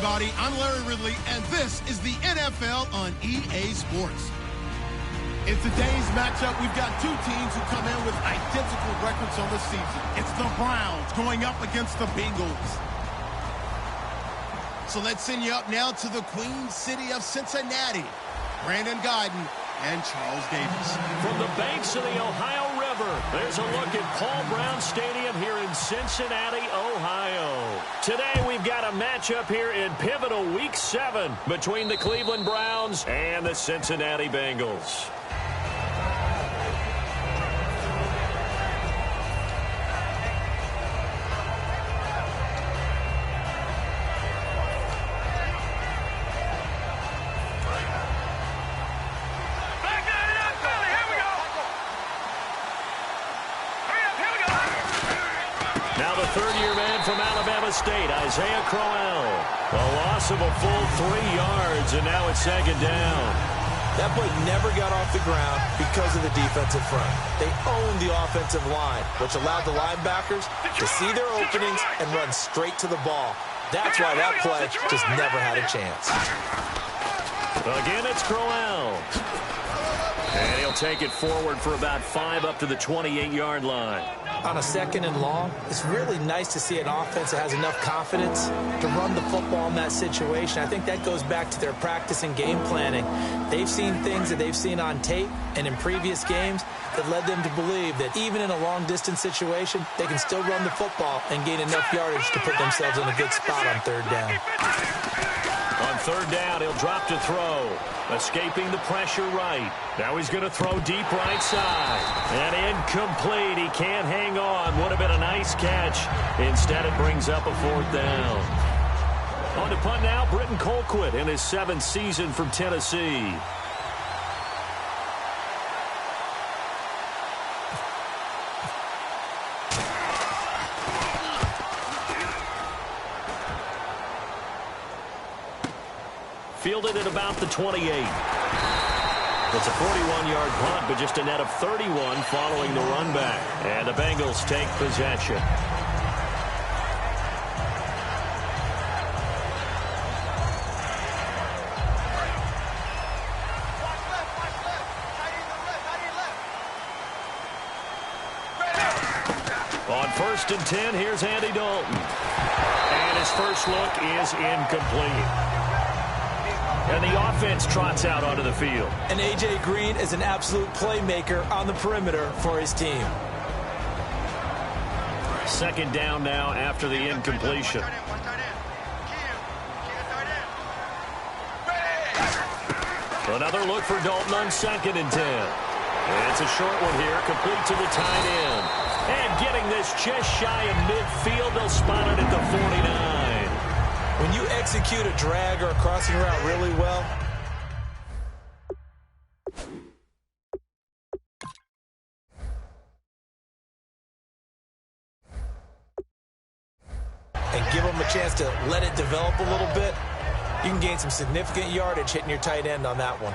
everybody. I'm Larry Ridley, and this is the NFL on EA Sports. In today's matchup, we've got two teams who come in with identical records on the season. It's the Browns going up against the Bengals. So let's send you up now to the Queen City of Cincinnati. Brandon Gaudin and Charles Davis. From the banks of the Ohio River, there's a look at Paul Brown Stadium here in Cincinnati, Ohio. Today we've got a matchup here in pivotal Week 7 between the Cleveland Browns and the Cincinnati Bengals. Third-year man from Alabama State, Isaiah Crowell. A loss of a full 3 yards, and now it's second down. That play never got off the ground because of the defensive front. They owned the offensive line, which allowed the linebackers to see their openings and run straight to the ball. That's why that play just never had a chance. Again, it's Crowell. And he'll take it forward for about 5 up to the 28-yard line. On a second and long, it's really nice to see an offense that has enough confidence to run the football in that situation. I think that goes back to their practice and game planning. They've seen things that they've seen on tape and in previous games that led them to believe that even in a long-distance situation, they can still run the football and gain enough yardage to put themselves in a good spot on third down. On third down, he'll drop to throw. Escaping the pressure right. Now he's going to throw deep right side. And incomplete. He can't hang on. Would have been a nice catch. Instead, it brings up a fourth down. On to punt now, Britton Colquitt in his 7th season from Tennessee. Fielded at about the 28. It's a 41-yard punt, but just a net of 31 following the run back. And the Bengals take possession. On 1st and 10, here's Andy Dalton. And his first look is incomplete. And the offense trots out onto the field. And A.J. Green is an absolute playmaker on the perimeter for his team. Second down now after the incompletion. Another look for Dalton on 2nd and 10. And it's a short one here, complete to the tight end. And getting this just shy of midfield, they'll spot it at the 49. When you execute a drag or a crossing route really well, and give them a chance to let it develop a little bit, you can gain some significant yardage hitting your tight end on that one.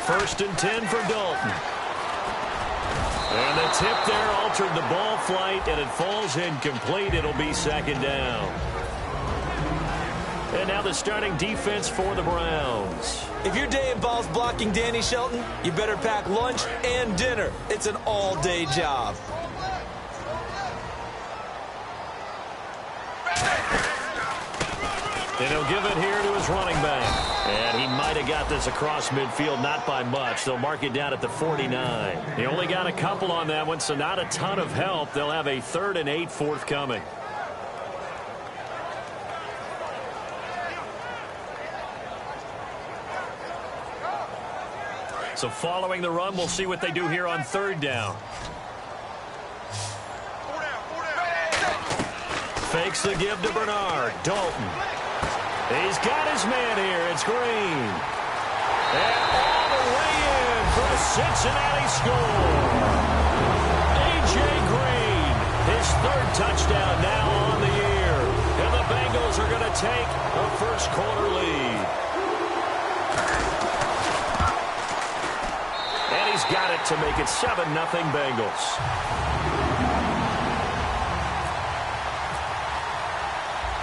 First and 10 for Dalton. And the tip there altered the ball flight, and it falls incomplete. It'll be second down. And now the starting defense for the Browns. If your day involves blocking Danny Shelton, you better pack lunch and dinner. It's an all-day job. And he'll give it here to his running back. And he might have got this across midfield, not by much. They'll mark it down at the 49. He only got a couple on that one, so not a ton of help. They'll have a 3rd and 8 forthcoming. So following the run, we'll see what they do here on 3rd down. Fakes the give to Bernard. Dalton. He's got his man here. It's Green. And all the way in for a Cincinnati score. A.J. Green, his 3rd touchdown now on the year. And the Bengals are going to take a first-quarter lead. And And he's got it to make it 7-0 Bengals.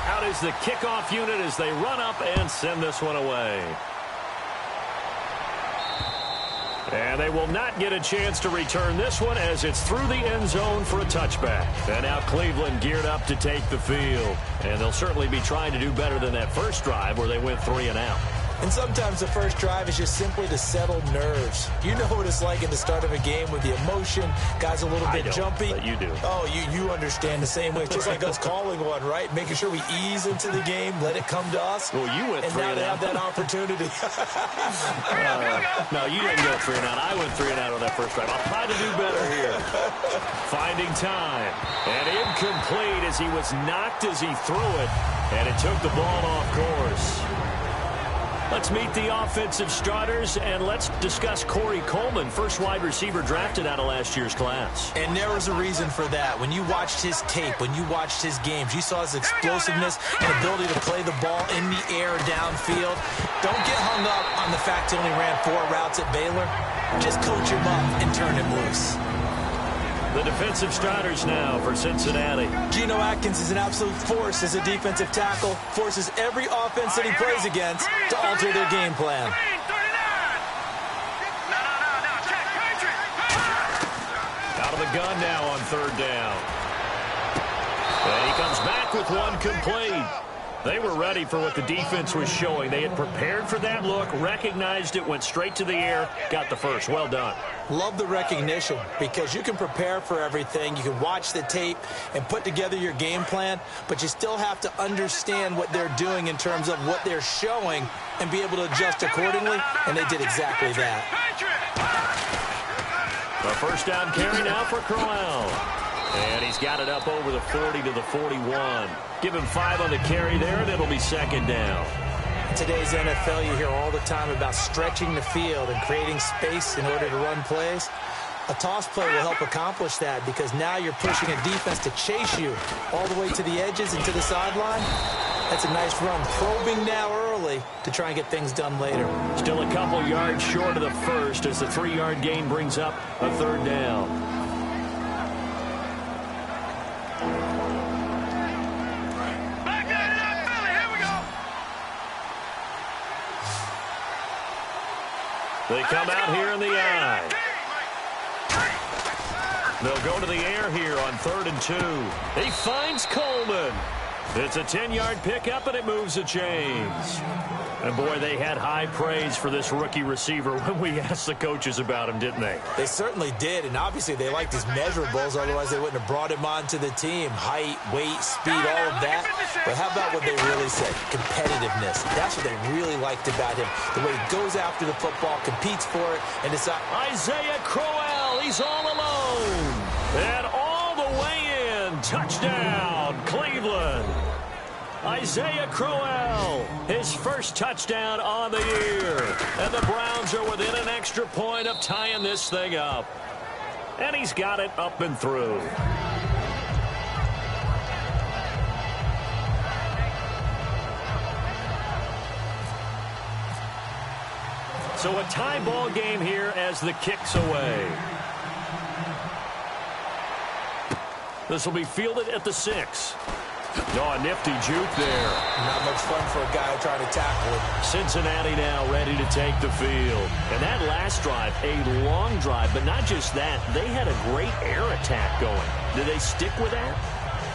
Out is the kickoff unit as they run up and send this one away. And they will not get a chance to return this one as it's through the end zone for a touchback. And now Cleveland geared up to take the field. And they'll certainly be trying to do better than that first drive where they went 3 and out. And sometimes the first drive is just simply to settle nerves. You know what it's like at the start of a game with the emotion. Guys a little bit jumpy. But you do. Oh, you understand the same way. It's just like us calling one, right? Making sure we ease into the game, let it come to us. Well, you went 3 and out. And now they have that opportunity. No, you didn't go 3 and out. I went 3 and out on that first drive. I'll try to do better here. Finding time. And incomplete as he was knocked as he threw it. And it took the ball off course. Let's meet the offensive starters, and let's discuss Corey Coleman, first wide receiver drafted out of last year's class. And there was a reason for that. When you watched his tape, when you watched his games, you saw his explosiveness and ability to play the ball in the air downfield. Don't get hung up on the fact he only ran 4 routes at Baylor. Just coach him up and turn him loose. The defensive starters now for Cincinnati. Geno Atkins is an absolute force as a defensive tackle. Forces every offense that he plays against to alter their game plan. Out of the gun now on 3rd down. And he comes back with one complete. They were ready for what the defense was showing. They had prepared for that look, recognized it, went straight to the air, got the first. Well done. Love the recognition because you can prepare for everything. You can watch the tape and put together your game plan, but you still have to understand what they're doing in terms of what they're showing and be able to adjust accordingly, and they did exactly that. The first down carry now for Crowell. And he's got it up over the 40 to the 41. Give him 5 on the carry there, and it'll be 2nd down. In today's NFL, you hear all the time about stretching the field and creating space in order to run plays. A toss play will help accomplish that because now you're pushing a defense to chase you all the way to the edges and to the sideline. That's a nice run. Probing now early to try and get things done later. Still a couple yards short of the first as the 3-yard gain brings up a 3rd down. They come out here in the I. They'll go to the air here on 3rd and 2. He finds Coleman. It's a 10-yard pickup, and it moves the chains. And, boy, they had high praise for this rookie receiver when we asked the coaches about him, didn't they? They certainly did, and obviously they liked his measurables. Otherwise, they wouldn't have brought him onto the team. Height, weight, speed, all of that. But how about what they really said? Competitiveness. That's what they really liked about him. The way he goes after the football, competes for it, and decides. Isaiah Crowell, he's all alone. And all the way in. Touchdown, Cleveland. Isaiah Crowell, his first touchdown on the year. And the Browns are within an extra point of tying this thing up. And he's got it up and through. So a tie ball game here as the kick's away. This will be fielded at the 6. Oh, a nifty juke there. Not much fun for a guy trying to tackle it. Cincinnati now ready to take the field. And that last drive, a long drive, but not just that. They had a great air attack going. Did they stick with that?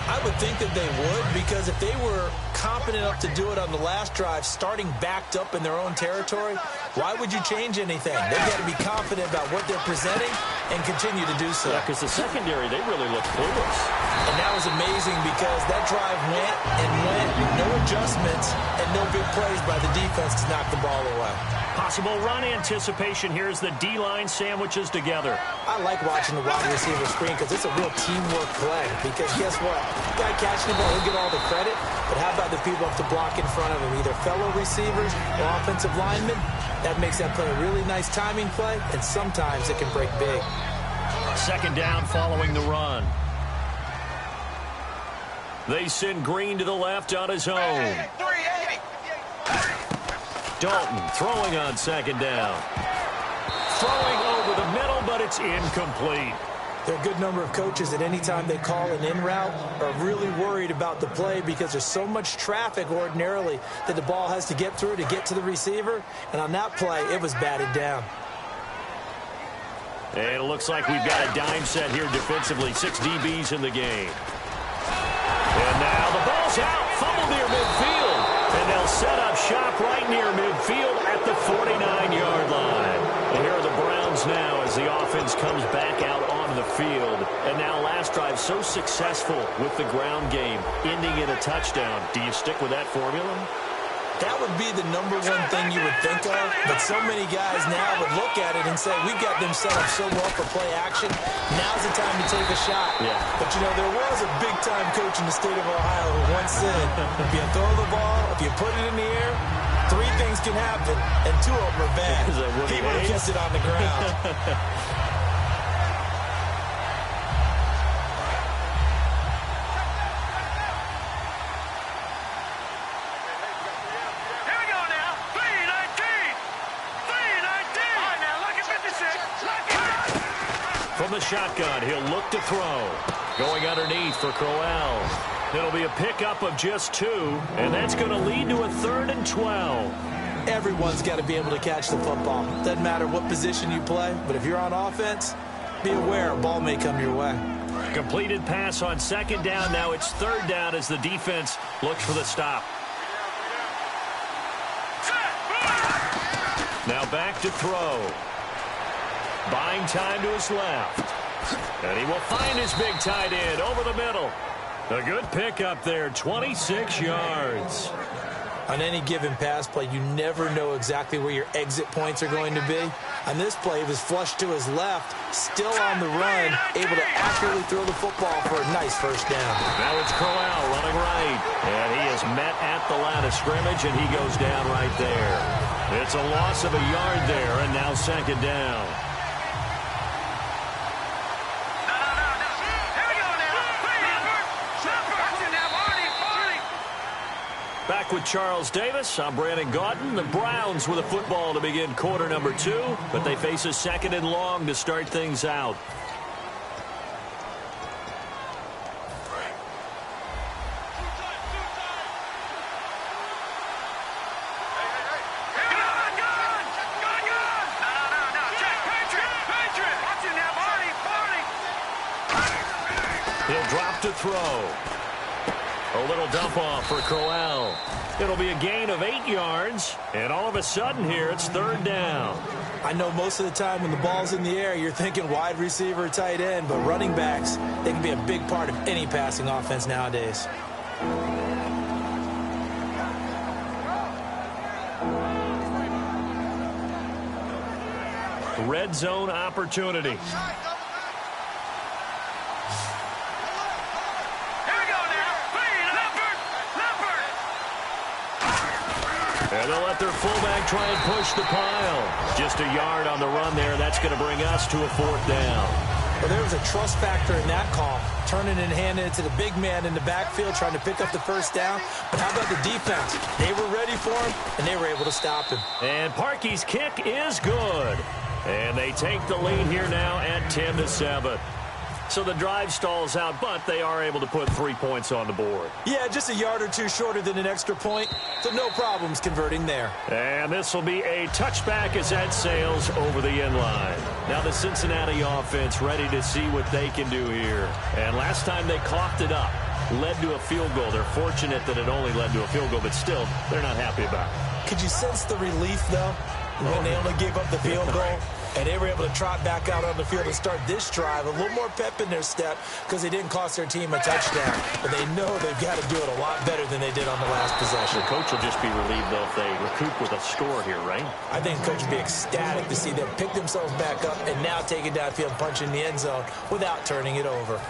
I would think that they would, because if they were confident enough to do it on the last drive, starting backed up in their own territory, why would you change anything? They've got to be confident about what they're presenting and continue to do so. Yeah, because the secondary, they really looked clueless. And that was amazing because that drive went and went, no adjustments, and no big plays by the defense to knock the ball away. Possible run anticipation here as the D-line sandwiches together. I like watching the wide receiver screen because it's a real teamwork play. Because guess what? The guy catching the ball, he'll get all the credit. But how about the people up to block in front of him? Either fellow receivers or offensive linemen. That makes that play a really nice timing play, and sometimes it can break big. 2nd down following the run. They send Green to the left on his own. Dalton throwing on 2nd down. Throwing over the middle. It's incomplete. There are a good number of coaches that anytime they call an in route are really worried about the play because there's so much traffic ordinarily that the ball has to get through to get to the receiver. And on that play, it was batted down. And it looks like we've got a dime set here defensively. 6 DBs in the game. And now the ball's out. Fumble near midfield. And they'll set up shop right near midfield at the 49-yard line. And here are the Browns now as the offense comes back out onto the field. And now last drive so successful with the ground game, ending in a touchdown. Do you stick with that formula? That would be the number one thing you would think of, but so many guys now would look at it and say, we've got them set up so well for play action. Now's the time to take a shot. Yeah. But, you know, there was a big-time coach in the state of Ohio who once said, if you throw the ball, if you put it in the air, 3 things can happen, and 2 of them are bad. He would have kept it on the ground. From the shotgun, he'll look to throw. Going underneath for Crowell. It'll be a pickup of just 2, and that's going to lead to a 3rd and 12. Everyone's got to be able to catch the football. Doesn't matter what position you play, but if you're on offense, be aware a ball may come your way. Completed pass on 2nd down. Now it's 3rd down as the defense looks for the stop. Now back to throw. Buying time to his left. And he will find his big tight end over the middle. A good pickup there, 26 yards. On any given pass play, you never know exactly where your exit points are going to be. On this play, he was flushed to his left, still on the run, able to accurately throw the football for a nice 1st down. Now it's Crowell running right. And he is met at the line of scrimmage, and he goes down right there. It's a loss of a yard there, and now 2nd down. Back with Charles Davis, I'm Brandon Gaudin. The Browns with a football to begin quarter number 2, but they face a 2nd and long to start things out. He'll drop to throw. A little dump off for Crowell. It'll be a gain of 8 yards. And all of a sudden here, it's 3rd down. I know most of the time when the ball's in the air, you're thinking wide receiver, tight end. But running backs, they can be a big part of any passing offense nowadays. Red zone opportunity. And they'll let their fullback try and push the pile. Just a yard on the run there. That's going to bring us to a 4th down. Well, there was a trust factor in that call. Turning and handing it to the big man in the backfield, trying to pick up the 1st down. But how about the defense? They were ready for him, and they were able to stop him. And Parkey's kick is good. And they take the lead here now at 10-7. So the drive stalls out, but they are able to put 3 points on the board. Yeah, just a yard or 2 shorter than an extra point, so no problems converting there. And this will be a touchback as that sails over the end line. Now the Cincinnati offense ready to see what they can do here. And last time they coughed it up, led to a field goal. They're fortunate that it only led to a field goal, but still, they're not happy about it. Could you sense the relief, though, when they only gave up the field goal? And they were able to trot back out on the field and start this drive. A little more pep in their step because they didn't cost their team a touchdown. But they know they've got to do it a lot better than they did on the last possession. The coach will just be relieved, though, if they recoup with a score here, right? I think the coach would be ecstatic to see them pick themselves back up and now take it downfield, punch in the end zone without turning it over.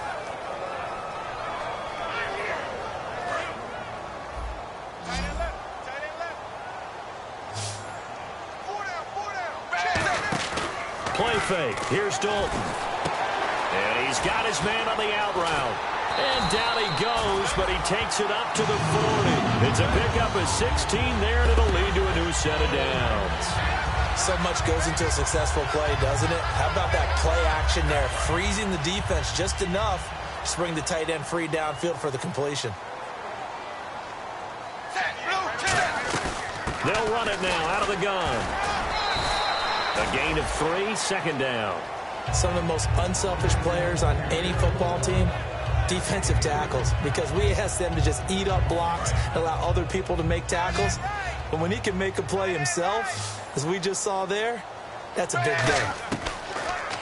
Play fake. Here's Dalton. And he's got his man on the out route. And down he goes, but he takes it up to the 40. It's a pickup of 16 there, and it'll lead to a new set of downs. So much goes into a successful play, doesn't it? How about that play action there, freezing the defense just enough to bring the tight end free downfield for the completion. They'll run it now out of the gun. A gain of 3, second down. Some of the most unselfish players on any football team, defensive tackles, because we ask them to just eat up blocks and allow other people to make tackles. But when he can make a play himself, as we just saw there, that's a big day.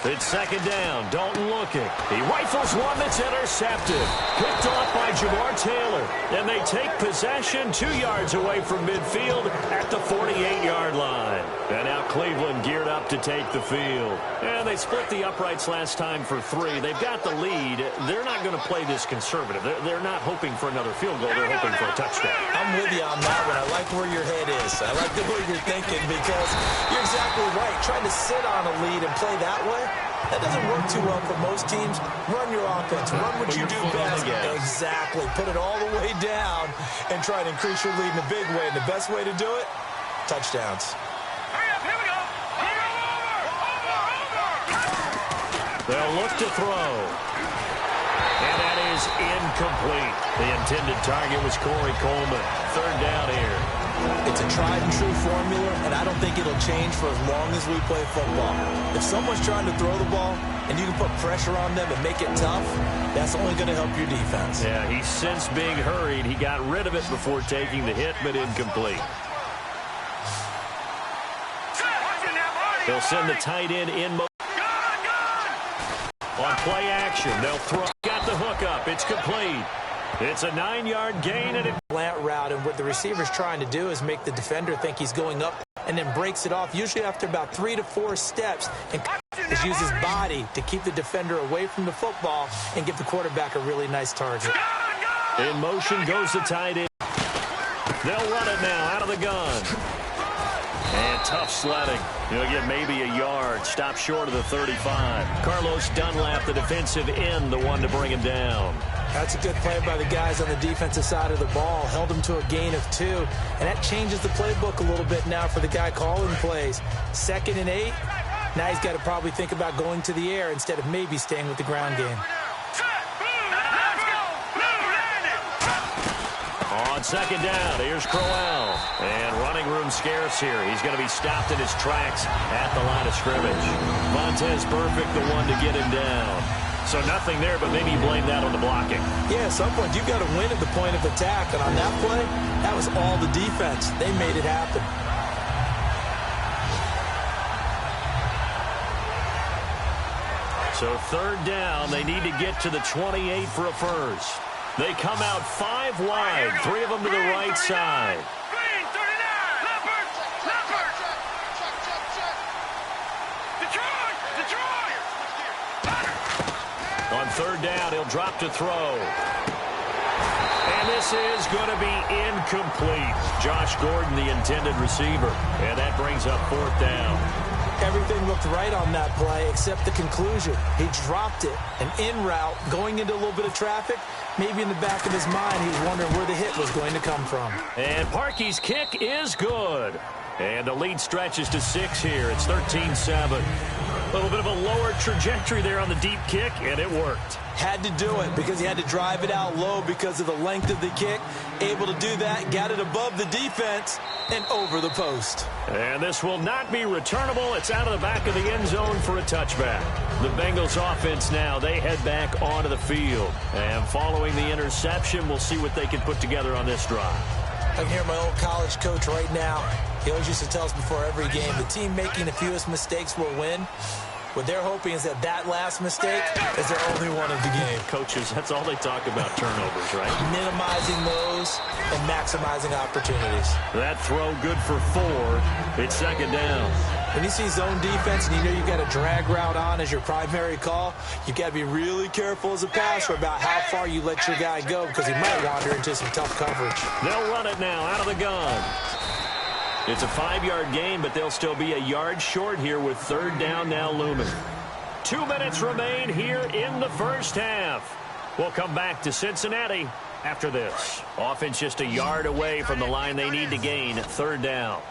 It's second down. Dalton looking. He rifles one that's intercepted. Picked off by Jamar Taylor. And they take possession 2 yards away from midfield at the 48-yard line. And now Cleveland geared up to take the field. And they split the uprights last time for 3. They've got the lead. They're not going to play this conservative. They're not hoping for another field goal. They're hoping for a touchdown. I'm with you on that one. I like where your head is. I like the way you're thinking because you're exactly right. Trying to sit on a lead and play that way, that doesn't work too well for most teams. Run your offense. Run what you do best. Exactly. Put it all the way down and try to increase your lead in a big way. And the best way to do it, touchdowns. They'll look to throw. And that is incomplete. The intended target was Corey Coleman. Third down here. It's a tried-and-true formula, and I don't think it'll change for as long as we play football. If someone's trying to throw the ball and you can put pressure on them and make it tough, that's only going to help your defense. Yeah, he's since being hurried. He got rid of it before taking the hit, but incomplete. They'll send the tight end in motion. On play action, they'll throw. Got the hook up. It's complete. It's a 9-yard gain. And slant route, and what the receiver's trying to do is make the defender think he's going up and then breaks it off, usually after about 3 to 4 steps, and just use his body to keep the defender away from the football and give the quarterback a really nice target. In motion goes the tight end. They'll run it now out of the gun. And tough sledding. He'll get maybe a yard. Stop short of the 35. Carlos Dunlap, the defensive end, the one to bring him down. That's a good play by the guys on the defensive side of the ball. Held him to a gain of 2. And that changes the playbook a little bit now for the guy calling plays. 2nd and 8. Now he's got to probably think about going to the air instead of maybe staying with the ground game. On second down, here's Crowell. And running room scarce here. He's going to be stopped in his tracks at the line of scrimmage. Montez Perfect, the one to get him down. So nothing there, but maybe you blame that on the blocking. Yeah, at some point, you've got to win at the point of attack. And on that play, that was all the defense. They made it happen. So third down, they need to get to the 28 for a first. They come out 5 wide, 3 of them to the right side. On third down, he'll drop to throw. And this is going to be incomplete. Josh Gordon, the intended receiver. And that brings up 4th down. Everything looked right on that play except the conclusion. He dropped it. An in route, going into a little bit of traffic. Maybe in the back of his mind, he was wondering where the hit was going to come from. And Parkey's kick is good. And the lead stretches to 6 here. It's 13-7. A little bit of a lower trajectory there on the deep kick, and it worked. Had to do it because he had to drive it out low because of the length of the kick. Able to do that, got it above the defense and over the post. And this will not be returnable. It's out of the back of the end zone for a touchback. The Bengals offense now, they head back onto the field. And following the interception, we'll see what they can put together on this drive. I can hear my old college coach right now. He always used to tell us before every game, the team making the fewest mistakes will win. What they're hoping is that last mistake is their only one of the game. Coaches, that's all they talk about, turnovers, right? Minimizing those and maximizing opportunities. That throw good for 4. It's second down. When you see zone defense and you know you've got a drag route on as your primary call, you've got to be really careful as a passer about how far you let your guy go because he might wander into some tough coverage. They'll run it now out of the gun. It's a 5-yard gain, but they'll still be a yard short here with third down now looming. 2 minutes remain here in the first half. We'll come back to Cincinnati after this. Offense just a yard away from the line they need to gain. Third down.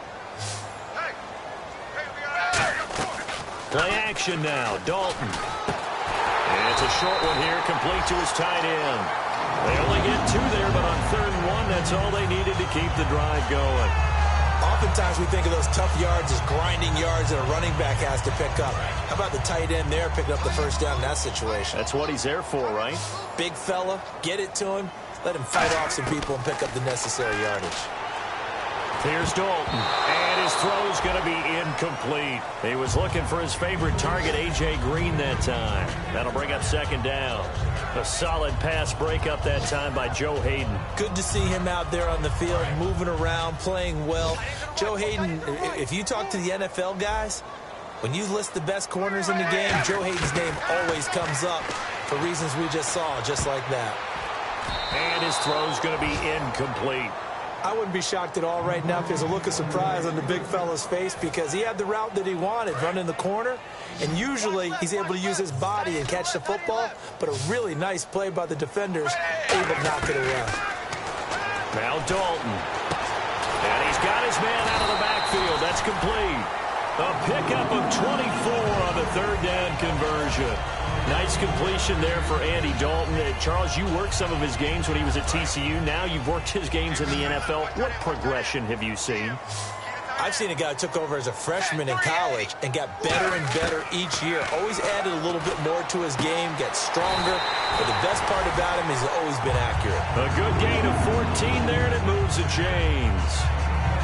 Play action now. Dalton. And it's a short one here, complete to his tight end. They only get 2 there, but on 3rd and 1, that's all they needed to keep the drive going. Oftentimes we think of those tough yards as grinding yards that a running back has to pick up. How about the tight end there picking up the first down in that situation? That's what he's there for, right? Big fella, get it to him, let him fight off some people and pick up the necessary yardage. Here's Dalton, and his throw's going to be incomplete. He was looking for his favorite target, A.J. Green, that time. That'll bring up 2nd down. A solid pass breakup that time by Joe Hayden. Good to see him out there on the field, moving around, playing well. Joe Hayden, if you talk to the NFL guys, when you list the best corners in the game, Joe Hayden's name always comes up for reasons we just saw, just like that. And his throw's going to be incomplete. I wouldn't be shocked at all right now if there's a look of surprise on the big fella's face because he had the route that he wanted, running the corner, and usually he's able to use his body and catch the football, but a really nice play by the defenders, able to knock it away. Now Dalton. And he's got his man out of the backfield. That's complete. A pickup of 24 on the 3rd down conversion. Nice completion there for Andy Dalton. Charles, you worked some of his games when he was at TCU. Now you've worked his games in the NFL. What progression have you seen? I've seen a guy who took over as a freshman in college and got better and better each year. Always added a little bit more to his game, gets stronger. But the best part about him is he's always been accurate. A good gain of 14 there, and it moves the chains.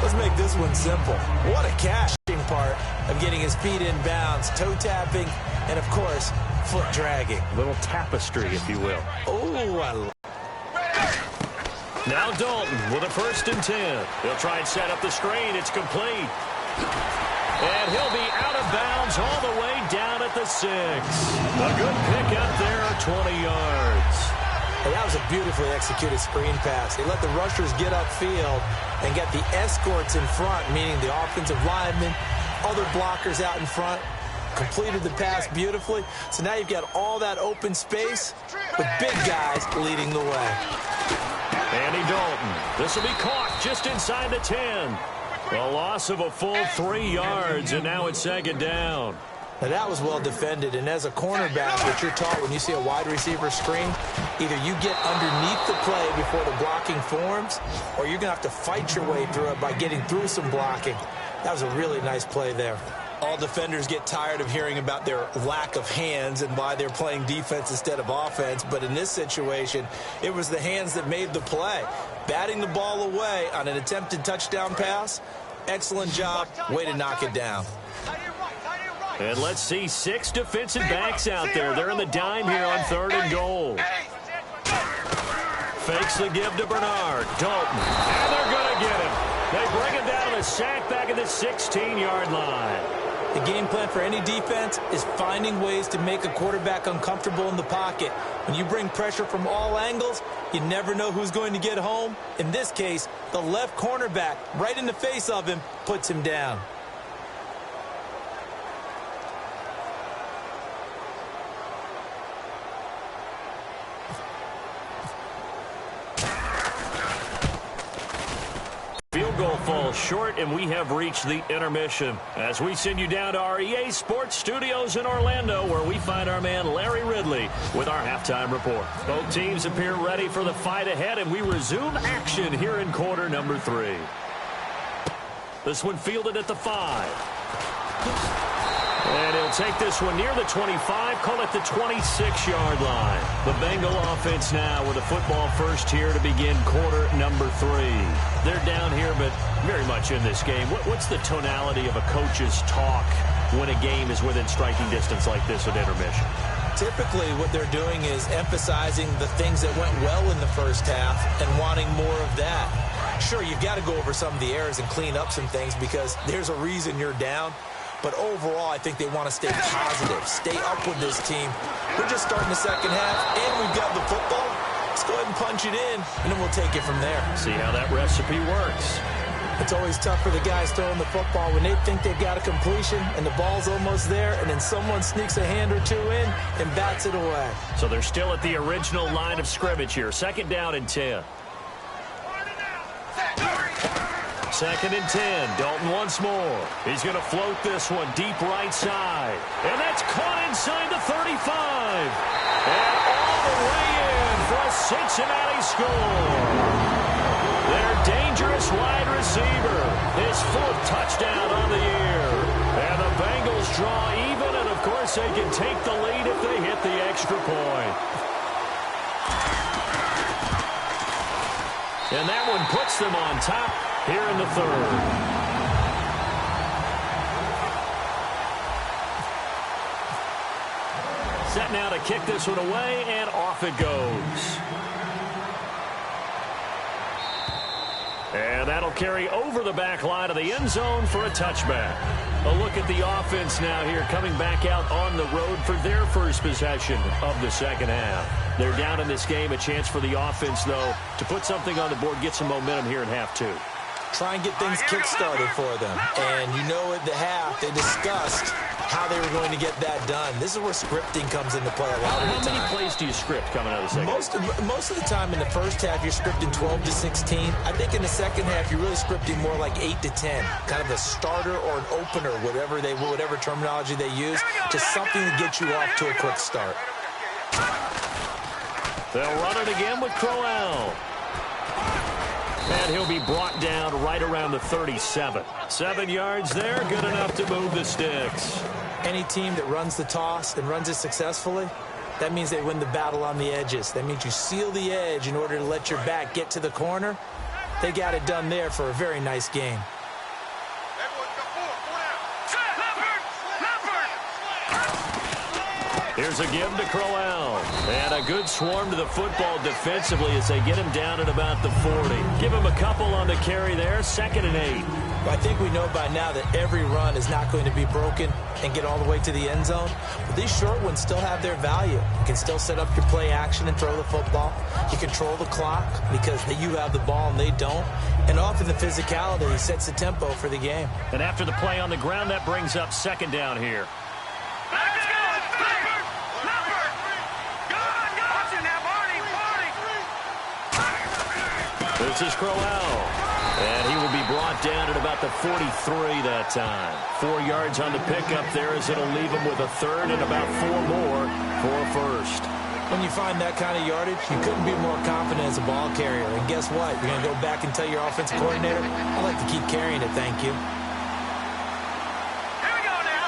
Let's make this one simple. What a catch part of getting his feet in bounds, toe tapping, and of course, foot dragging. A little tapestry, if you will. Oh, I love it. Now Dalton with a 1st and 10. He'll try and set up the screen. It's complete. And he'll be out of bounds all the way down at the 6. A good pickup there, 20 yards. And that was a beautifully executed screen pass. He let the rushers get upfield and get the escorts in front, meaning the offensive linemen, other blockers out in front, completed the pass beautifully. So now you've got all that open space with big guys leading the way. Andy Dalton. This will be caught just inside the 10. A loss of a full 3 yards, and now it's 2nd down. Now that was well defended, and as a cornerback, what you're taught when you see a wide receiver screen, either you get underneath the play before the blocking forms, or you're going to have to fight your way through it by getting through some blocking. That was a really nice play there. All defenders get tired of hearing about their lack of hands and why they're playing defense instead of offense, but in this situation, it was the hands that made the play. Batting the ball away on an attempted touchdown pass, excellent job, way to knock it down. And let's see 6 defensive backs out there. They're in the dime here on 3rd and goal. Fakes the give to Bernard. Dalton. And they're going to get him. They bring him down to the sack back at the 16-yard line. The game plan for any defense is finding ways to make a quarterback uncomfortable in the pocket. When you bring pressure from all angles, you never know who's going to get home. In this case, the left cornerback, right in the face of him, puts him down. Field goal falls short, and we have reached the intermission as we send you down to our EA Sports Studios in Orlando, where we find our man Larry Ridley with our halftime report. Both teams appear ready for the fight ahead, and we resume action here in quarter number 3. This one fielded at the 5. And he'll take this one near the 25, call it the 26-yard line. The Bengal offense now with a football first here to begin quarter number 3. They're down here, but very much in this game. What's the tonality of a coach's talk when a game is within striking distance like this at intermission? Typically, what they're doing is emphasizing the things that went well in the first half and wanting more of that. Sure, you've got to go over some of the errors and clean up some things because there's a reason you're down. But overall, I think they want to stay positive, stay up with this team. We're just starting the second half, and we've got the football. Let's go ahead and punch it in, and then we'll take it from there. See how that recipe works. It's always tough for the guys throwing the football when they think they've got a completion, and the ball's almost there, and then someone sneaks a hand or two in and bats it away. So they're still at the original line of scrimmage here. 2nd down and 10. 2nd and 10. Dalton once more. He's going to float this one deep right side. And that's caught inside the 35. And all the way in for a Cincinnati score. Their dangerous wide receiver. His 4th touchdown on the year. And the Bengals draw even, and of course they can take the lead if they hit the extra point. And that one puts them on top here in the 3rd. Set now to kick this one away, and off it goes. And that'll carry over the back line of the end zone for a touchback. A look at the offense now here, coming back out on the road for their first possession of the second half. They're down in this game. A chance for the offense, though, to put something on the board, get some momentum here in half 2. Try and get things kick-started for them. And you know at the half, they discussed how they were going to get that done. This is where scripting comes into play a lot of the time. How many plays do you script coming out of the second half? Most of the time in the first half, you're scripting 12 to 16. I think in the second half, you're really scripting more like 8 to 10. Kind of a starter or an opener, whatever terminology they use, just something to get you off to a quick start. They'll run it again with Crowell. And he'll be brought down right around the 37. 7 yards there, good enough to move the sticks. Any team that runs the toss and runs it successfully, that means they win the battle on the edges. That means you seal the edge in order to let your back get to the corner. They got it done there for a very nice game. Here's a give to Crowell. And a good swarm to the football defensively as they get him down at about the 40. Give him a couple on the carry there, 2nd and 8. Well, I think we know by now that every run is not going to be broken and get all the way to the end zone. But these short ones still have their value. You can still set up your play action and throw the football. You control the clock because you have the ball and they don't. And often the physicality sets the tempo for the game. And after the play on the ground, that brings up 2nd down here. This is Crowell. And he will be brought down at about the 43 that time. 4 yards on the pickup there as it'll leave him with a 3rd and about 4 more for a 1st. When you find that kind of yardage, you couldn't be more confident as a ball carrier. And guess what? You're going to go back and tell your offensive coordinator, I'd like to keep carrying it, thank you. Here we go now.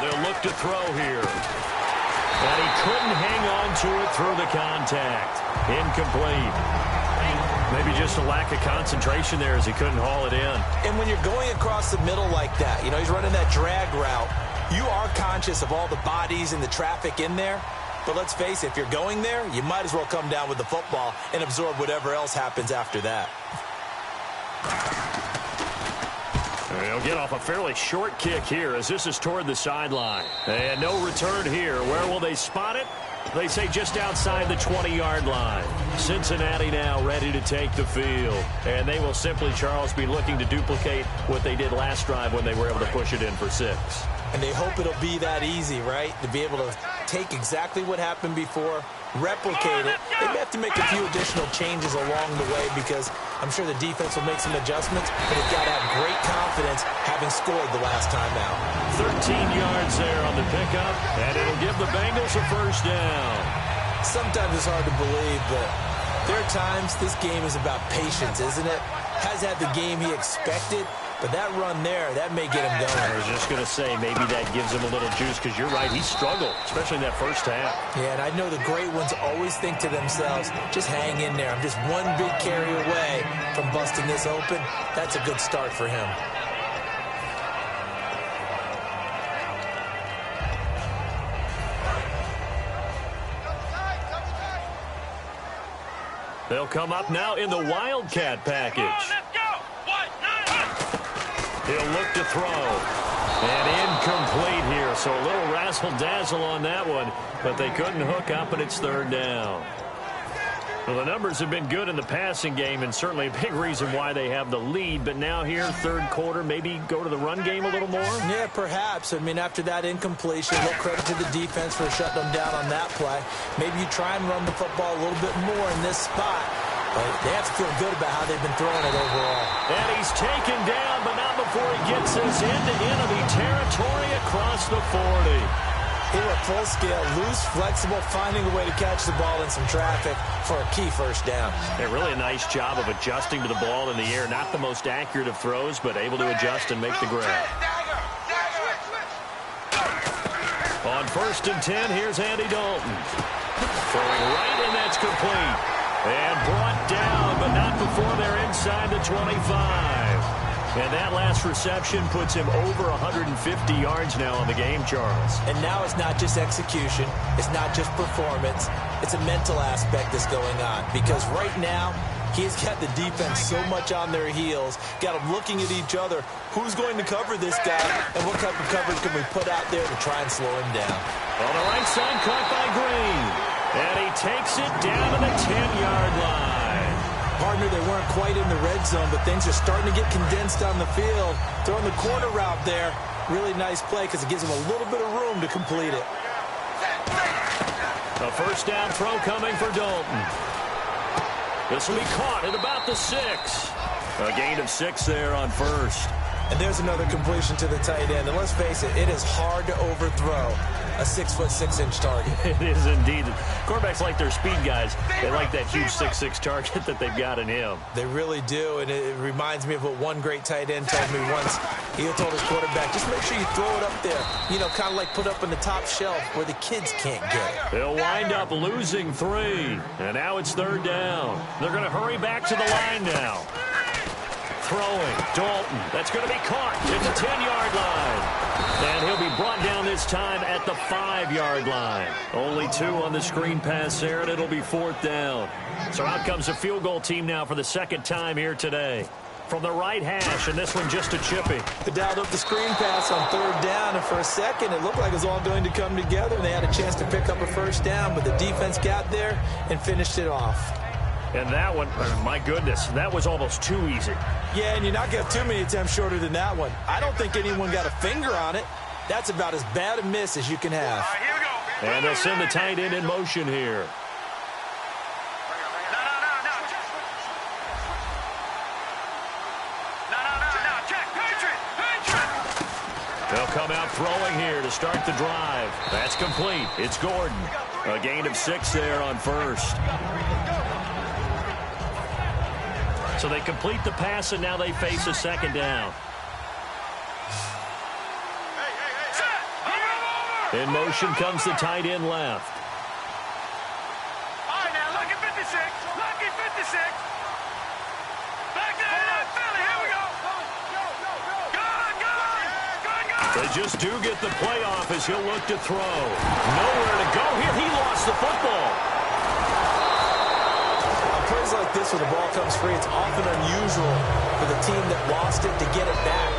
They'll look to throw here. And he couldn't hang on to it through the contact. Incomplete. Maybe just a lack of concentration there as he couldn't haul it in. And when you're going across the middle like that, he's running that drag route, you are conscious of all the bodies and the traffic in there. But let's face it, if you're going there, you might as well come down with the football and absorb whatever else happens after that. He'll get off a fairly short kick here as this is toward the sideline. And no return here. Where will they spot it? They say just outside the 20-yard line. Cincinnati now ready to take the field. And they will simply, Charles, be looking to duplicate what they did last drive when they were able to push it in for 6. And they hope it'll be that easy, right? To be able to take exactly what happened before, replicate it. They may have to make a few additional changes along the way because I'm sure the defense will make some adjustments, but they've got to have great confidence having scored the last time out. 13 yards there on the pickup, and it'll give the Bengals a 1st down. Sometimes it's hard to believe, but there are times this game is about patience, isn't it? Has had the game he expected, but that run there, that may get him going. I was just going to say, maybe that gives him a little juice because you're right, he struggled, especially in that first half. Yeah, and I know the great ones always think to themselves, just hang in there. I'm just one big carry away from busting this open. That's a good start for him. They'll come up now in the Wildcat package. He'll look to throw. And incomplete here, so a little razzle-dazzle on that one, but they couldn't hook up, and it's 3rd down. Well, the numbers have been good in the passing game, and certainly a big reason why they have the lead. But now here, third quarter, maybe go to the run game a little more? Yeah, perhaps. I mean, after that incompletion, a little credit to the defense for shutting them down on that play. Maybe you try and run the football a little bit more in this spot. But they have to feel good about how they've been throwing it overall. And he's taken down, but not before he gets his end-to-enemy territory across the 40. He went full scale, loose, flexible, finding a way to catch the ball in some traffic for a key first down. Yeah, really a nice job of adjusting to the ball in the air. Not the most accurate of throws, but able to adjust and make the grab. On 1st and 10, here's Andy Dalton. Throwing right, and that's complete. And brought down, but not before they're inside the 25. And that last reception puts him over 150 yards now on the game, Charles. And now it's not just execution. It's not just performance. It's a mental aspect that's going on. Because right now, he's got the defense so much on their heels, got them looking at each other. Who's going to cover this guy? And what type of coverage can we put out there to try and slow him down? On the right side, caught by Green. And he takes it down to the 10-yard line. Partner, they weren't quite in the red zone, but things are starting to get condensed on the field. Throwing the corner route there. Really nice play because it gives them a little bit of room to complete it. A first down throw coming for Dalton. This will be caught at about the 6. A gain of 6 there on first. And there's another completion to the tight end. And let's face it, it is hard to overthrow a 6'6" target. It is indeed. Quarterbacks like their speed guys. They like that huge 6'6" target that they've got in him. They really do, and it reminds me of what one great tight end told me once. He told his quarterback, just make sure you throw it up there. You know, kind of like put up on the top shelf where the kids can't get it. They'll wind up losing 3. And now it's 3rd down. They're going to hurry back to the line now. Throwing, Dalton. That's going to be caught at the 10-yard line. And he'll be brought down this time at the 5-yard line. Only 2 on the screen pass there, and it'll be 4th down. So out comes a field goal team now for the 2nd time here today. From the right hash, and this one just a chippy. They dialed up the screen pass on 3rd down, and for a second it looked like it was all going to come together, and they had a chance to pick up a first down, but the defense got there and finished it off. And that one, my goodness, that was almost too easy. Yeah, and you're not going to have too many attempts shorter than that one. I don't think anyone got a finger on it. That's about as bad a miss as you can have. All right, here we go. And they'll send the tight end in motion here. No. Check. Patriot. They'll come out throwing here to start the drive. That's complete. It's Gordon. A gain of 6 there on first. So they complete the pass, and now they face a 2nd down. In motion comes the tight end left. All right, now, lucky 56. Lucky 56. Back to that Philly. Here we go. Go. They just do get the play off as he'll look to throw. Nowhere to go here. He lost the football. Plays like this where the ball comes free, it's often unusual for the team that lost it to get it back.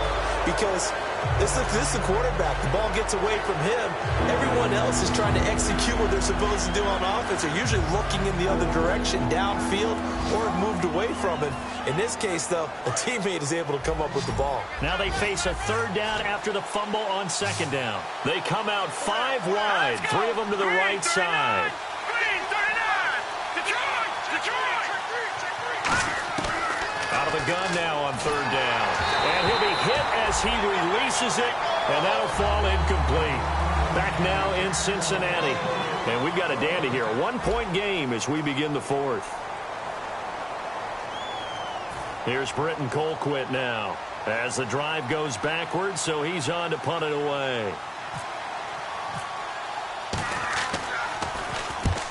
Because this is the quarterback. The ball gets away from him. Everyone else is trying to execute what they're supposed to do on offense. They're usually looking in the other direction, downfield, or have moved away from it. In this case, though, a teammate is able to come up with the ball. Now they face a 3rd down after the fumble on 2nd down. They come out 5 wide, 3 of them to the right side. Out of the gun now on 3rd down. And he'll be hit as he releases it, and that'll fall incomplete. Back now in Cincinnati. And we've got a dandy here. A 1-point game as we begin the 4th. Here's Britton Colquitt now as the drive goes backwards, so he's on to punt it away.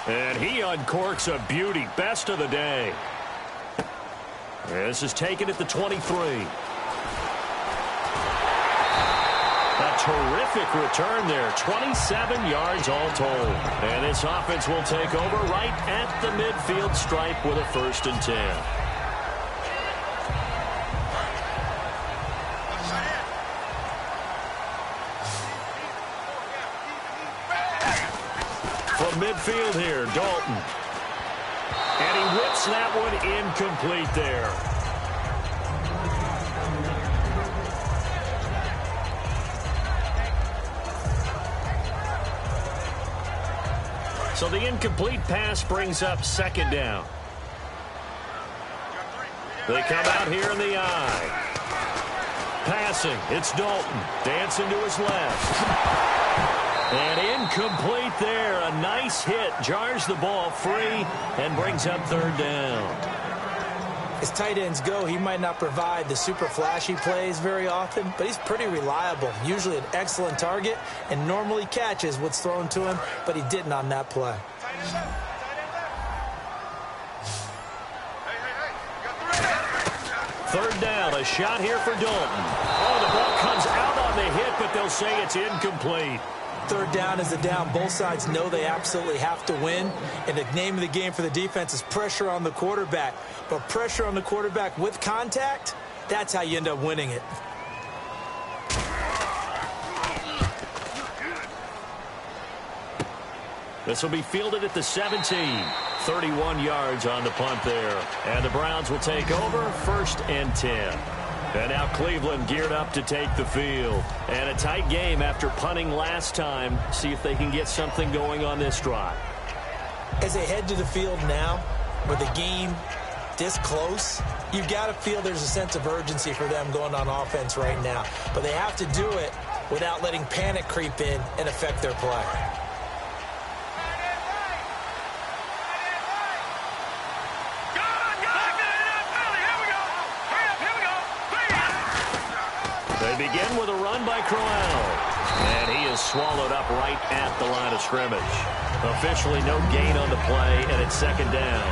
And he uncorks a beauty. Best of the day. This is taken at the 23. A terrific return there. 27 yards all told. And this offense will take over right at the midfield stripe with a 1st and 10. From midfield here, Dalton. And he whips that one incomplete there. So the incomplete pass brings up second down. They come out here in the eye. Passing, it's Dalton. Dancing to his left. And incomplete there. A nice hit. Jars the ball free and brings up third down. As tight ends go, he might not provide the super flashy plays very often, but he's pretty reliable. Usually an excellent target and normally catches what's thrown to him, but he didn't on that play. Third down, a shot here for Dalton. Oh, the ball comes out on the hit, but they'll say it's incomplete. Third down is a down. Both sides know they absolutely have to win. And the name of the game for the defense is pressure on the quarterback. But pressure on the quarterback with contact, that's how you end up winning it. This will be fielded at the 17. 31 yards on the punt there. And the Browns will take over 1st and 10. And now Cleveland geared up to take the field. And a tight game after punting last time. See if they can get something going on this drive. As they head to the field now, with the game this close, you've got to feel there's a sense of urgency for them going on offense right now. But they have to do it without letting panic creep in and affect their play. They begin with a run by Crowell. And he is swallowed up right at the line of scrimmage. Officially no gain on the play, and it's second down.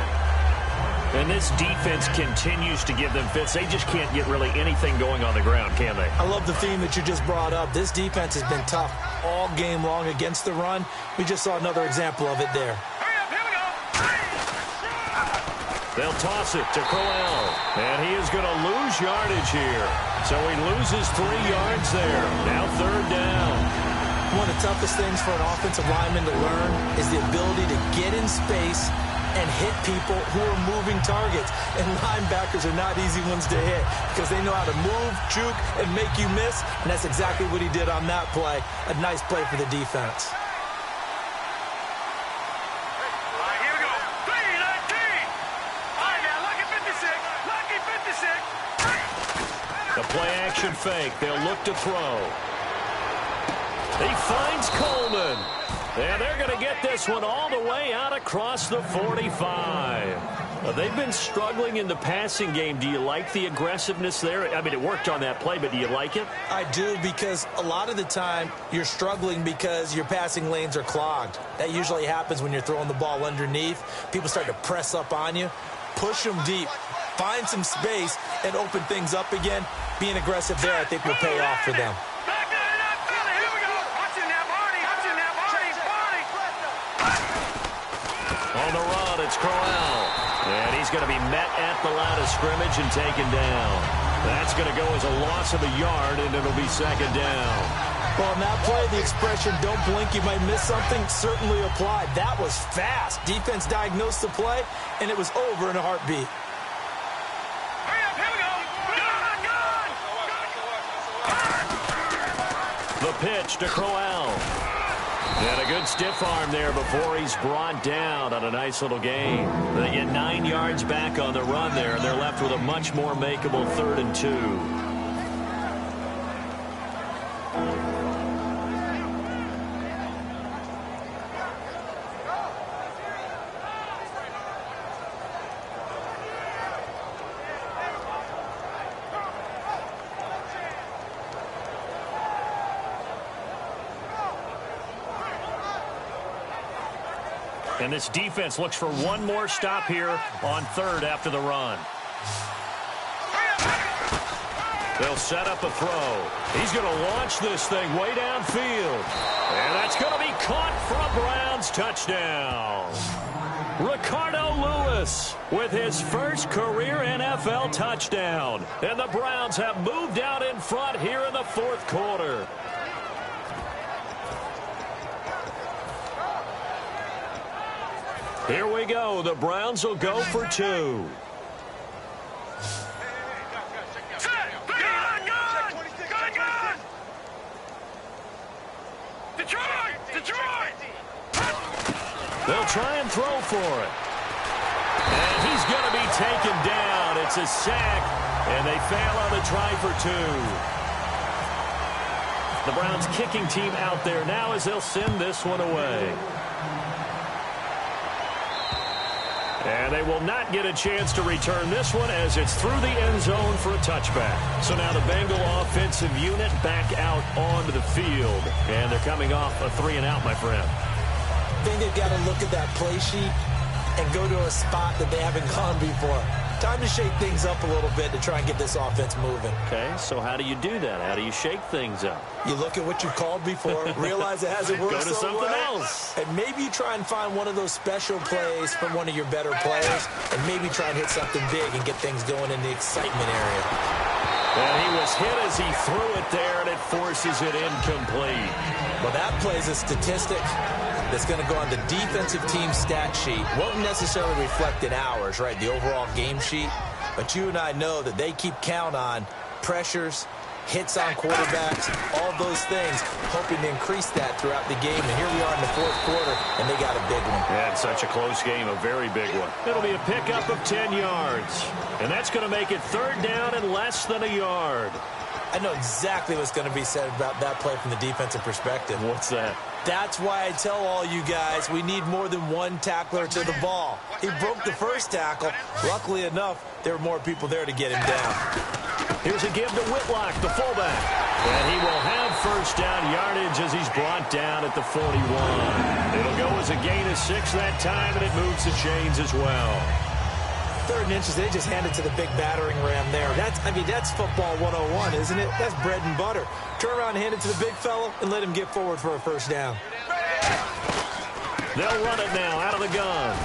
And this defense continues to give them fits. They just can't get really anything going on the ground, can they? I love the theme that you just brought up. This defense has been tough all game long against the run. We just saw another example of it there. They'll toss it to Crowell. And he is going to lose yardage here. So he loses 3 yards there. Now third down. One of the toughest things for an offensive lineman to learn is the ability to get in space and hit people who are moving targets. And linebackers are not easy ones to hit because they know how to move, juke, and make you miss. And that's exactly what he did on that play. A nice play for the defense. The play-action fake. They'll look to throw. He finds Coleman. And they're going to get this one all the way out across the 45. They've been struggling in the passing game. Do you like the aggressiveness there? I mean, it worked on that play, but do you like it? I do, because a lot of the time you're struggling because your passing lanes are clogged. That usually happens when you're throwing the ball underneath. People start to press up on you. Push them deep. Find some space and open things up again. Being aggressive there, I think, will pay off for them. On the run, it's Crowell. And he's going to be met at the line of scrimmage and taken down. That's going to go as a loss of a yard, and it'll be second down. Well, on that play, the expression, don't blink, you might miss something, certainly applied. That was fast. Defense diagnosed the play, and it was over in a heartbeat. The pitch to Crowell. And a good stiff arm there before he's brought down on a nice little gain. They get 9 yards back on the run there, and they're left with a much more makeable 3rd and 2. And this defense looks for one more stop here on 3rd after the run. They'll set up a throw. He's going to launch this thing way downfield. And that's going to be caught for a Browns touchdown. Ricardo Lewis with his first career NFL touchdown. And the Browns have moved out in front here in the 4th quarter. Here we go. The Browns will go for 2. They'll try and throw for it. And he's going to be taken down. It's a sack, and they fail on the try for 2. The Browns kicking team out there now as they'll send this one away. And they will not get a chance to return this one as it's through the end zone for a touchback. So now the Bengal offensive unit back out onto the field. And they're coming off a 3-and-out, my friend. I think they've got to look at that play sheet and go to a spot that they haven't gone before. Time to shake things up a little bit to try and get this offense moving. Okay, so how do you do that? How do you shake things up? You look at what you called before, realize it hasn't worked Go to so something well, else. and maybe you try and find one of those special plays from one of your better players, and maybe try and hit something big and get things going in the excitement area. And he was hit as he threw it there, and it forces it incomplete. Well, that play's a statistic that's going to go on the defensive team stat sheet. Won't necessarily reflect in ours, right, the overall game sheet. But you and I know that they keep count on pressures, hits on quarterbacks, all those things, hoping to increase that throughout the game. And here we are in the fourth quarter, and they got a big one. Yeah, it's such a close game, a very big one. It'll be a pickup of 10 yards. And that's going to make it 3rd down and less than a yard. I know exactly what's going to be said about that play from the defensive perspective. What's that? That's why I tell all you guys we need more than one tackler to the ball. He broke the first tackle. Luckily enough, there were more people there to get him down. Here's a give to Whitlock, the fullback. And he will have 1st down yardage as he's brought down at the 41. It'll go as a gain of 6 that time, and it moves the chains as well. 3rd and inches, they just hand it to the big battering ram there. That's football 101, isn't it? That's bread and butter. Turn around and hand it to the big fella and let him get forward for a 1st down. They'll run it now out of the gun.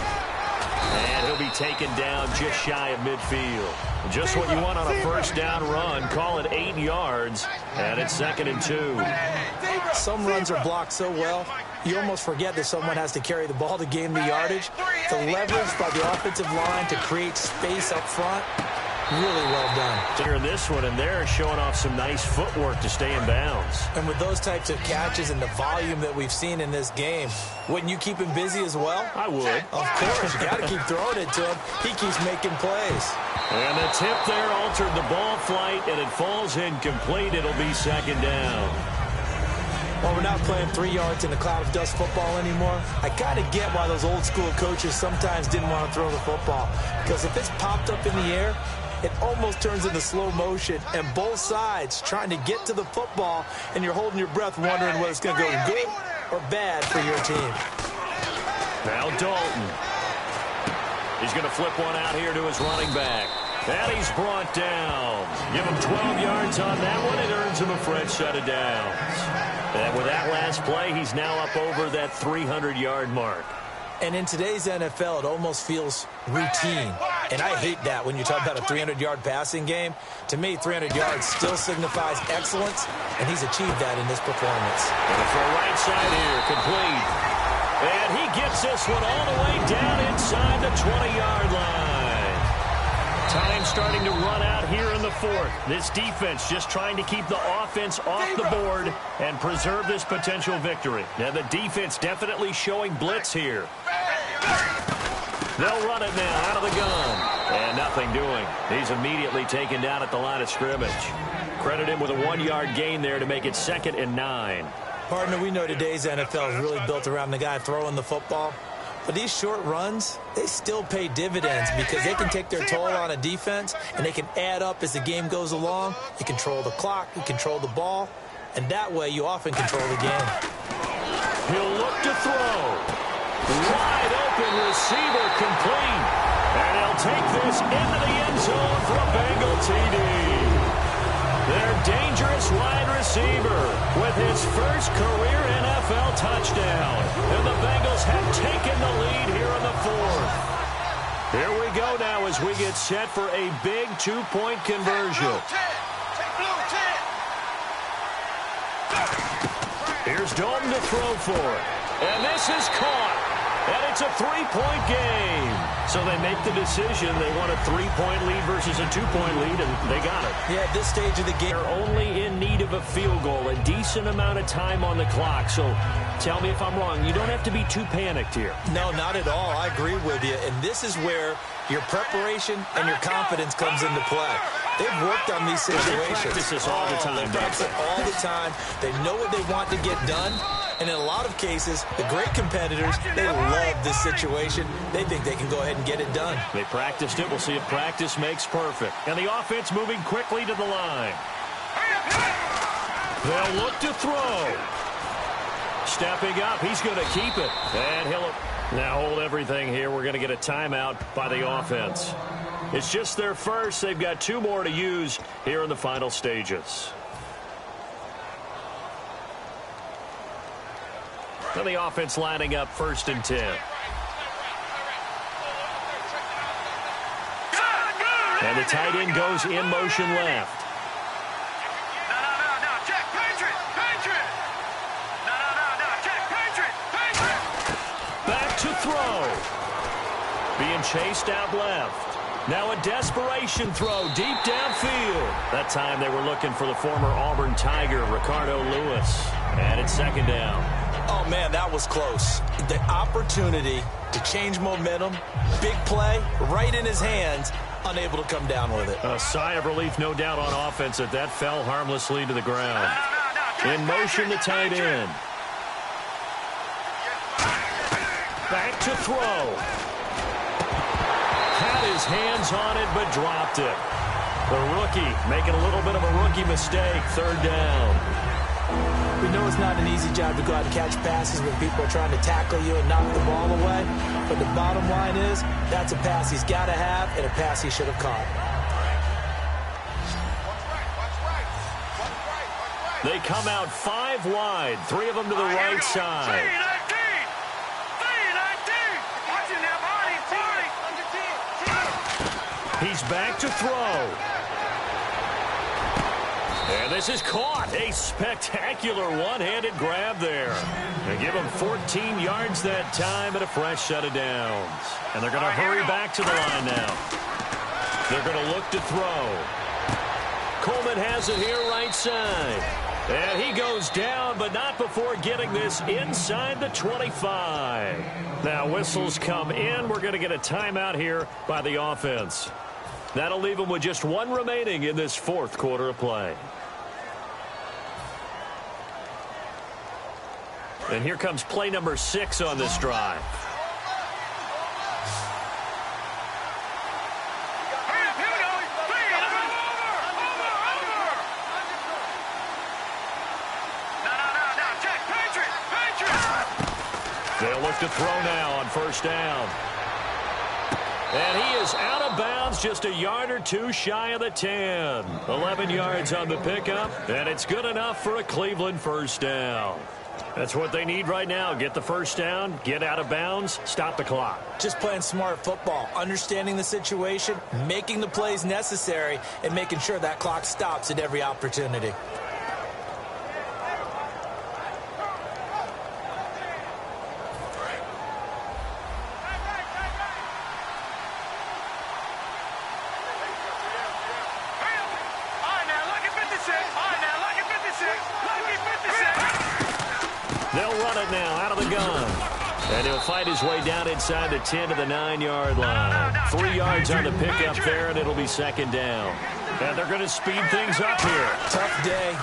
And he'll be taken down just shy of midfield. Just what you want on a 1st down run. Call it 8 yards, and it's 2nd and 2. Some runs are blocked so well, you almost forget that someone has to carry the ball to gain the yardage. The leverage by the offensive line to create space up front, really well done. Here this one, and they're showing off some nice footwork to stay in bounds. And with those types of catches and the volume that we've seen in this game, wouldn't you keep him busy as well? I would. Of course, you got to keep throwing it to him. He keeps making plays. And the tip there altered the ball flight, and it falls incomplete. It'll be 2nd down. Well, we're not playing 3 yards in a cloud of dust football anymore. I kind of get why those old school coaches sometimes didn't want to throw the football. Because if it's popped up in the air, it almost turns into slow motion, and both sides trying to get to the football, and you're holding your breath wondering whether it's going to go good or bad for your team. Now Dalton. He's going to flip one out here to his running back. And he's brought down. Give him 12 yards on that one. It earns him a fresh set of downs. And with that last play, he's now up over that 300-yard mark. And in today's NFL, it almost feels routine. And I hate that when you talk about a 300-yard passing game. To me, 300 yards still signifies excellence, and he's achieved that in this performance. And for a right side here, complete. And he gets this one all the way down inside the 20-yard line. Time starting to run out here in the 4th. This defense just trying to keep the offense off the board and preserve this potential victory. Now the defense definitely showing blitz here. They'll run it now out of the gun. And nothing doing. He's immediately taken down at the line of scrimmage. Credit him with a 1-yard gain there to make it 2nd and 9. Partner, we know today's NFL is really built around the guy throwing the football. But these short runs, they still pay dividends because they can take their toll on a defense, and they can add up as the game goes along. You control the clock, you control the ball, and that way you often control the game. He'll look to throw. Wide open receiver complete. And he'll take this into the end zone for a Bengal TD. Their dangerous wide receiver with his first career NFL touchdown. And the Bengals have taken the lead here in the 4th. Here we go now as we get set for a big 2-point conversion. Here's Dalton to throw for it. And this is caught. And it's a three-point game. So they make the decision. They want a three-point lead versus a two-point lead, and they got it. Yeah, at this stage of the game, they're only in need of a field goal, a decent amount of time on the clock. So tell me if I'm wrong. You don't have to be too panicked here. No, not at all. I agree with you. And this is where your preparation and your confidence comes into play. They've worked on these situations. They practice this all the time. They practice it all the time. They know what they want to get done. And in a lot of cases, the great competitors, they love this situation. They think they can go ahead and get it done. They practiced it. We'll see if practice makes perfect. And the offense moving quickly to the line. They'll look to throw. Stepping up, he's going to keep it. And he'll now hold everything here. We're going to get a timeout by the offense. It's just their first. They've got two more to use here in the final stages. And the offense lining up 1st and 10. And the tight end goes in motion left. No, check, Patriot. No, check, Patriot. Back to throw. Being chased out left. Now a desperation throw deep downfield. That time they were looking for the former Auburn Tiger, Ricardo Lewis. And it's 2nd down. Oh, man, that was close. The opportunity to change momentum, big play, right in his hands, unable to come down with it. A sigh of relief, no doubt, on offense that fell harmlessly to the ground. In motion, the tight end. Back to throw. Had his hands on it, but dropped it. The rookie making a little bit of a rookie mistake, 3rd down. We know it's not an easy job to go out and catch passes when people are trying to tackle you and knock the ball away. But the bottom line is, that's a pass he's got to have and a pass he should have caught. They come out 5 wide, 3 of them to the right side. He's back to throw. And this is caught. A spectacular one-handed grab there. They give him 14 yards that time and a fresh set of downs. And they're going to hurry back to the line now. They're going to look to throw. Coleman has it here right side. And he goes down, but not before getting this inside the 25. Now whistles come in. We're going to get a timeout here by the offense. That'll leave them with just 1 remaining in this 4th quarter of play. And here comes play number 6 on this drive. They'll look to throw now on 1st down. And he is out of bounds, just a yard or 2 shy of the 10. 11 yards on the pickup, and it's good enough for a Cleveland 1st down. That's what they need right now. Get the 1st down, get out of bounds, stop the clock. Just playing smart football, understanding the situation, making the plays necessary, and making sure that clock stops at every opportunity. They'll run it now out of the gun. And he'll fight his way down inside the 10 to the 9-yard line. 3 yards on the pickup there, and it'll be 2nd down. And they're going to speed things up here. Tough day,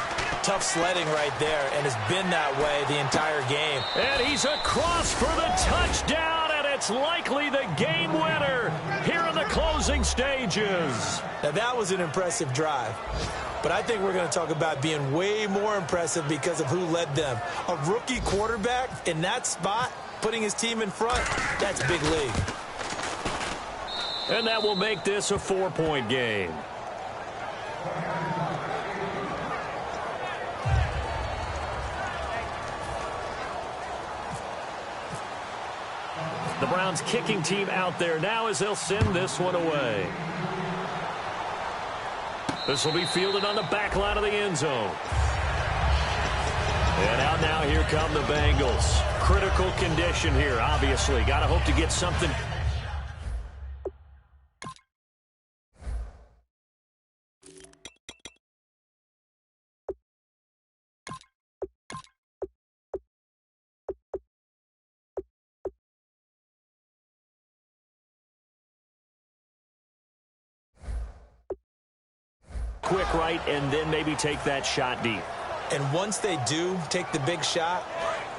tough sledding right there, and it's been that way the entire game. And he's across for the touchdown, and it's likely the game winner here in the closing stages. Now, that was an impressive drive. But I think we're going to talk about being way more impressive because of who led them. A rookie quarterback in that spot, putting his team in front, that's big league. And that will make this a 4-point game. The Browns kicking team out there now as they'll send this one away. This will be fielded on the back line of the end zone. And out now, here come the Bengals. Critical condition here, obviously. Got to hope to get something. Quick right, and then maybe take that shot deep. And once they do take the big shot,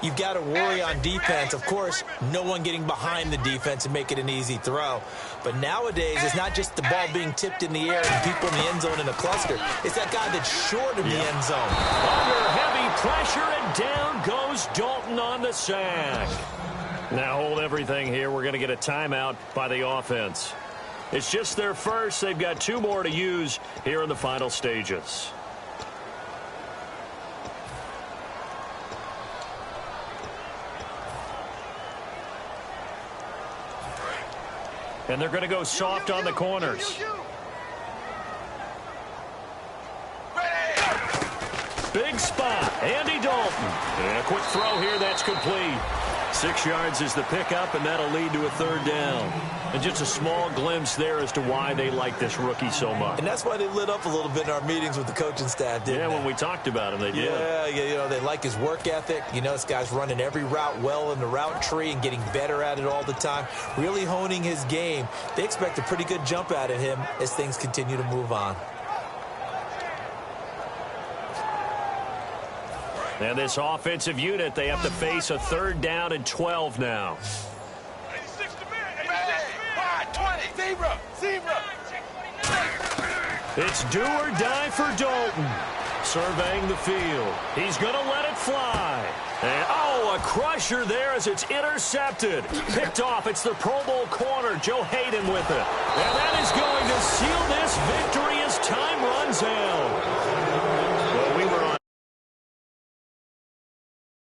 you've got to worry on defense. Of course, no one getting behind the defense and make it an easy throw. But nowadays, it's not just the ball being tipped in the air and people in the end zone in a cluster. It's that guy that's short of the end zone. Under heavy pressure, and down goes Dalton on the sack. Now hold everything here. We're going to get a timeout by the offense. It's just their first. They've got 2 more to use here in the final stages. And they're going to go soft on the corners. Big spot. Andy Dalton. And a quick throw here. That's complete. 6 yards is the pickup, and that'll lead to a 3rd down. And just a small glimpse there as to why they like this rookie so much. And that's why they lit up a little bit in our meetings with the coaching staff, didn't they? When we talked about him, they did. Yeah, you know, they like his work ethic. You know, this guy's running every route well in the route tree and getting better at it all the time, really honing his game. They expect a pretty good jump out of him as things continue to move on. And this offensive unit, they have to face a 3rd down and 12 now. 86 to me. 86 to me. 20. Zebra. It's do or die for Dalton. Surveying the field. He's going to let it fly. And, a crusher there as it's intercepted. Picked off. It's the Pro Bowl corner, Joe Hayden, with it. And that is going to seal